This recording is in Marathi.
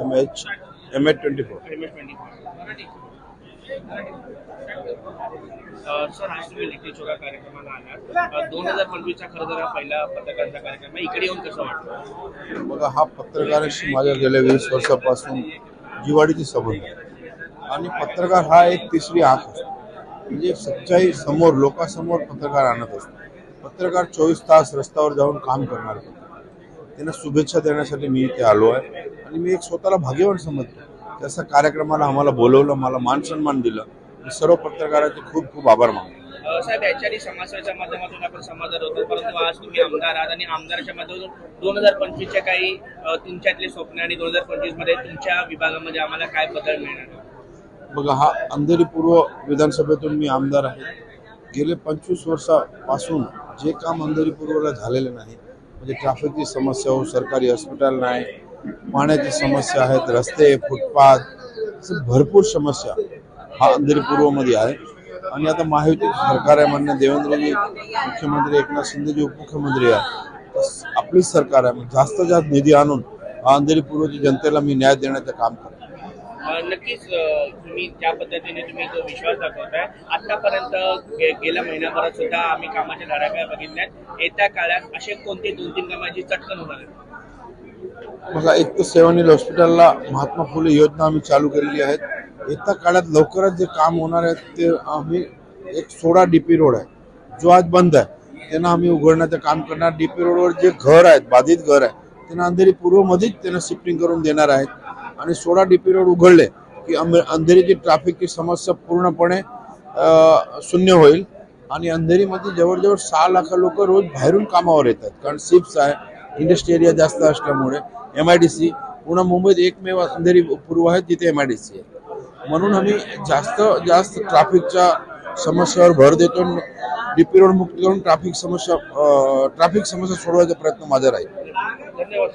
MH24. सर आज तुम्ही लिखित चोरा कार्यक्रमाला आलात. 2025चा खरं तर पहिला पत्रकारांचा कार्यक्रम आहे. इकडे येऊन कसं वाटतं? बघा, हा पत्रकारांशी माझ्या गेल्या 20 वर्षापासून जिव्हाळीची संबंध आहे आणि पत्रकार हा एक तिसरी आंख असतो. म्हणजे सच्चाई समोर लोकांसमोर पत्रकार आणत असतो. पत्रकार 24 तास रस्त्यावर जाऊन काम करणार होते. त्यांना शुभेच्छा देण्यासाठी मी इथे आलो आहे आणि मी एक स्वतःला भाग्यवान समजतो. त्याचा कार्यक्रमाला आम्हाला बोलवलं, मला मान सन्मान दिलं. मी सर्व पत्रकारांचे खूप खूप आभार मानतो. साहेब, याच्याआधी समाजसेवेच्या माध्यमातून आपण समाजात होतो, परंतु आज तुम्ही आमदार आहात आणि आमदाराच्या माध्यमातून 2025च्या काही तुमच्यातले स्वप्न आणि 2025 मध्ये तुमच्या विभागामध्ये आम्हाला काय बदल मिळणार? बघा, हा अंधेरी पूर्व विधानसभेतून मी आमदार आहे. गेले 25 वर्षापासून जे काम अंधेरी पूर्वला झालेलं नाही, म्हणजे ट्रॅफिकची समस्या हो, सरकारी हॉस्पिटल नाही, पाण्याची समस्या आहेत, रस्ते, फुटपाथ, असे भरपूर समस्या हा अंधेरी पूर्वमध्ये आहे. आणि आता महायुती सरकार आहे, माननीय देवेंद्रजी मुख्यमंत्री, एकनाथ शिंदेजी उपमुख्यमंत्री आहे, आपलीच सरकार आहे. जास्तीत जास्त निधी आणून अंधेरी पूर्वच्या जनतेला मी न्याय देण्याचं काम करतो. नक्कीच तुम्ही ज्या पद्धतीने तुम्ही तो विश्वास दाखवताय, आतापर्यंत गेल्या महिन्याभरात सुद्धा आम्ही कामाच्या धडाक्या बघितल्यात. येत्या काळात असे कोणते 2-3 कामाची चटकन होणार आहेत? बघा, एक तर सेव्हन हॉस्पिटलला महात्मा फुले योजना आम्ही चालू केलेली आहे. येत्या काळात लवकरच जे काम होणार आहे ते आम्ही एक 16 DP रोड आहे जो आज बंद आहे, त्यांना आम्ही उघडण्याचं काम करणार. DP रोडवर जे घर आहेत, बाधित घर आहे, त्यांना अंधेरी पूर्वमध्येच त्यांना शिफ्टिंग करून देणार आहेत. आणि 16 DP रोड उघडले की अंधेरीची ट्रॅफिकची समस्या पूर्णपणे शून्य होईल. आणि अंधेरीमध्ये जवळजवळ 6 लाख लोक रोज बाहेरून कामावर येतात, कारण शिफ्ट आहे, इंडस्ट्री एरिया जास्त असल्यामुळे. MIDC पुन्हा मुंबईत एकमेव अंधेरी पूर्व आहे जिथे MIDC आहे. म्हणून आम्ही जास्त ट्रॅफिकच्या समस्यावर भर देतो. DP रोड मुक्त करून ट्रॅफिक समस्या सोडवायचा प्रयत्न माझा राहील. धन्यवाद.